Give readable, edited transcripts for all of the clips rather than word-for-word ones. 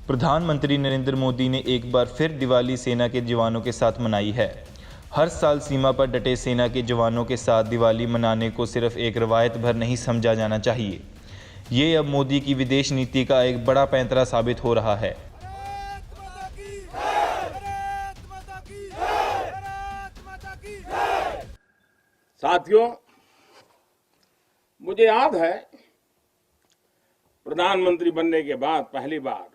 प्रधानमंत्री नरेंद्र मोदी ने एक बार फिर दिवाली सेना के जवानों के साथ मनाई है। हर साल सीमा पर डटे सेना के जवानों के साथ दिवाली मनाने को सिर्फ एक रवायत भर नहीं समझा जाना चाहिए। ये अब मोदी की विदेश नीति का एक बड़ा पैंतरा साबित हो रहा है। साथियों, मुझे याद है प्रधानमंत्री बनने के बाद पहली बार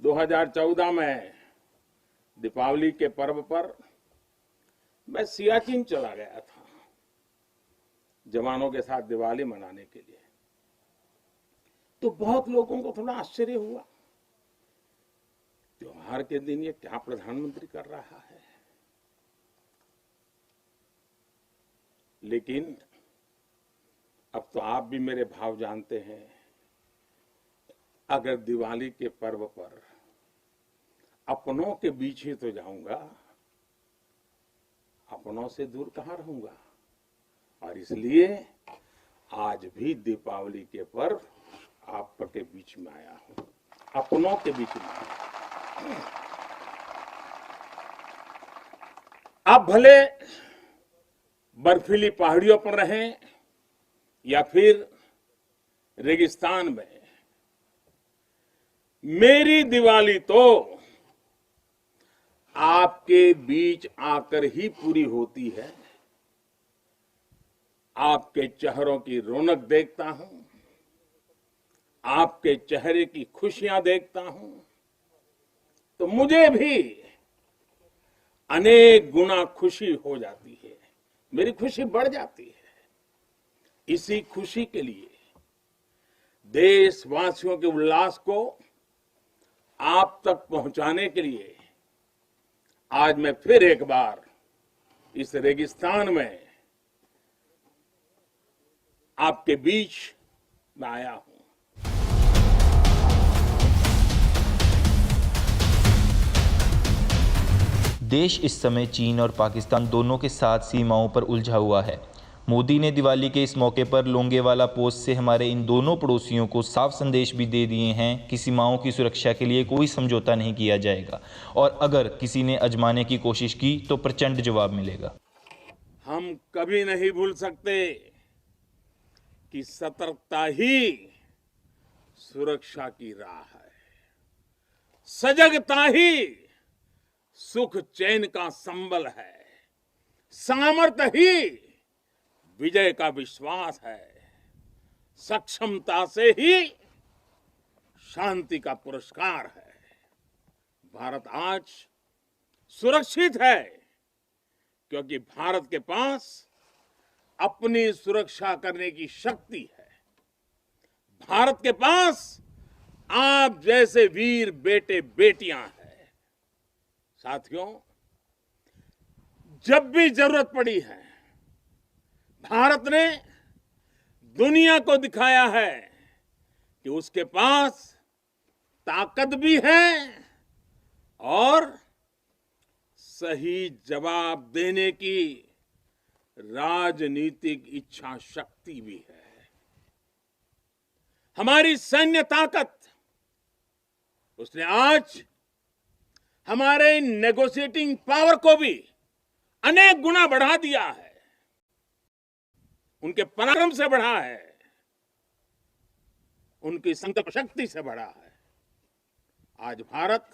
2014 में दीपावली के पर्व पर मैं सियाचिन चला गया था जवानों के साथ दिवाली मनाने के लिए। तो बहुत लोगों को थोड़ा आश्चर्य हुआ, त्योहार के दिन ये क्या प्रधानमंत्री कर रहा है। लेकिन अब तो आप भी मेरे भाव जानते हैं। अगर दिवाली के पर्व पर अपनों के बीच ही तो जाऊंगा, अपनों से दूर कहां रहूंगा। और इसलिए आज भी दीपावली के पर्व आपके बीच में आया हूं, अपनों के बीच में आया हूं। आप भले बर्फीली पहाड़ियों पर रहें या फिर रेगिस्तान में, मेरी दिवाली तो आपके बीच आकर ही पूरी होती है। आपके चेहरों की रौनक देखता हूं, आपके चेहरे की खुशियां देखता हूं, तो मुझे भी अनेक गुना खुशी हो जाती है, मेरी खुशी बढ़ जाती है। इसी खुशी के लिए, देशवासियों के उल्लास को आप तक पहुंचाने के लिए आज मैं फिर एक बार इस रेगिस्तान में आपके बीच में आया हूं। देश इस समय चीन और पाकिस्तान दोनों के साथ सीमाओं पर उलझा हुआ है। मोदी ने दिवाली के इस मौके पर लोंगेवाला पोस्ट से हमारे इन दोनों पड़ोसियों को साफ संदेश भी दे दिए हैं कि सीमाओं की सुरक्षा के लिए कोई समझौता नहीं किया जाएगा, और अगर किसी ने अजमाने की कोशिश की तो प्रचंड जवाब मिलेगा। हम कभी नहीं भूल सकते कि सतर्कता ही सुरक्षा की राह है, सजगता ही सुख चैन का संबल है, सामर्थ्य ही विजय का विश्वास है, सक्षमता से ही शांति का पुरस्कार है। भारत आज सुरक्षित है क्योंकि भारत के पास अपनी सुरक्षा करने की शक्ति है। भारत के पास आप जैसे वीर बेटे बेटियां हैं। साथियों, जब भी जरूरत पड़ी है, भारत ने दुनिया को दिखाया है कि उसके पास ताकत भी है और सही जवाब देने की राजनीतिक इच्छा शक्ति भी है। हमारी सैन्य ताकत, उसने आज हमारे नेगोशिएटिंग पावर को भी अनेक गुना बढ़ा दिया है, उनके पराक्रम से बढ़ा है, उनकी संकल्प शक्ति से बढ़ा है। आज भारत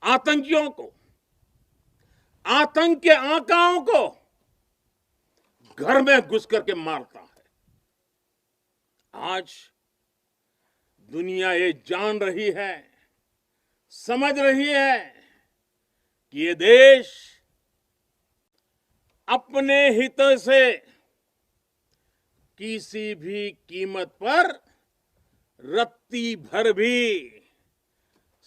आतंकियों को, आतंक के आकाओं को घर में घुस करके मारता है। आज दुनिया ये जान रही है, समझ रही है कि ये देश अपने हितों से किसी भी कीमत पर रत्ती भर भी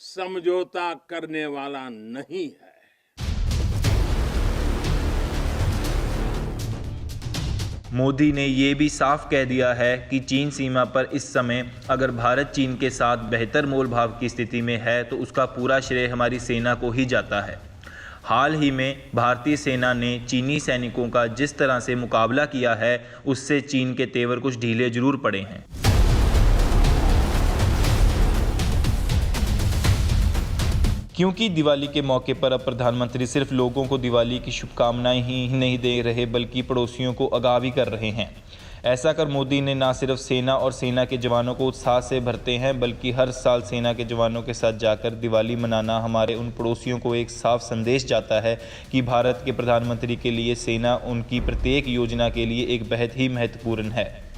समझौता करने वाला नहीं है। मोदी ने ये भी साफ कह दिया है कि चीन सीमा पर इस समय अगर भारत चीन के साथ बेहतर मोल भाव की स्थिति में है तो उसका पूरा श्रेय हमारी सेना को ही जाता है। हाल ही में भारतीय सेना ने चीनी सैनिकों का जिस तरह से मुकाबला किया है, उससे चीन के तेवर कुछ ढीले जरूर पड़े हैं। क्योंकि दिवाली के मौके पर अब प्रधानमंत्री सिर्फ लोगों को दिवाली की शुभकामनाएं ही नहीं दे रहे बल्कि पड़ोसियों को आगाह भी कर रहे हैं। ऐसा कर मोदी ने न सिर्फ सेना और सेना के जवानों को उत्साह से भरते हैं बल्कि हर साल सेना के जवानों के साथ जाकर दिवाली मनाना हमारे उन पड़ोसियों को एक साफ संदेश जाता है कि भारत के प्रधानमंत्री के लिए सेना उनकी प्रत्येक योजना के लिए एक बेहद ही महत्वपूर्ण है।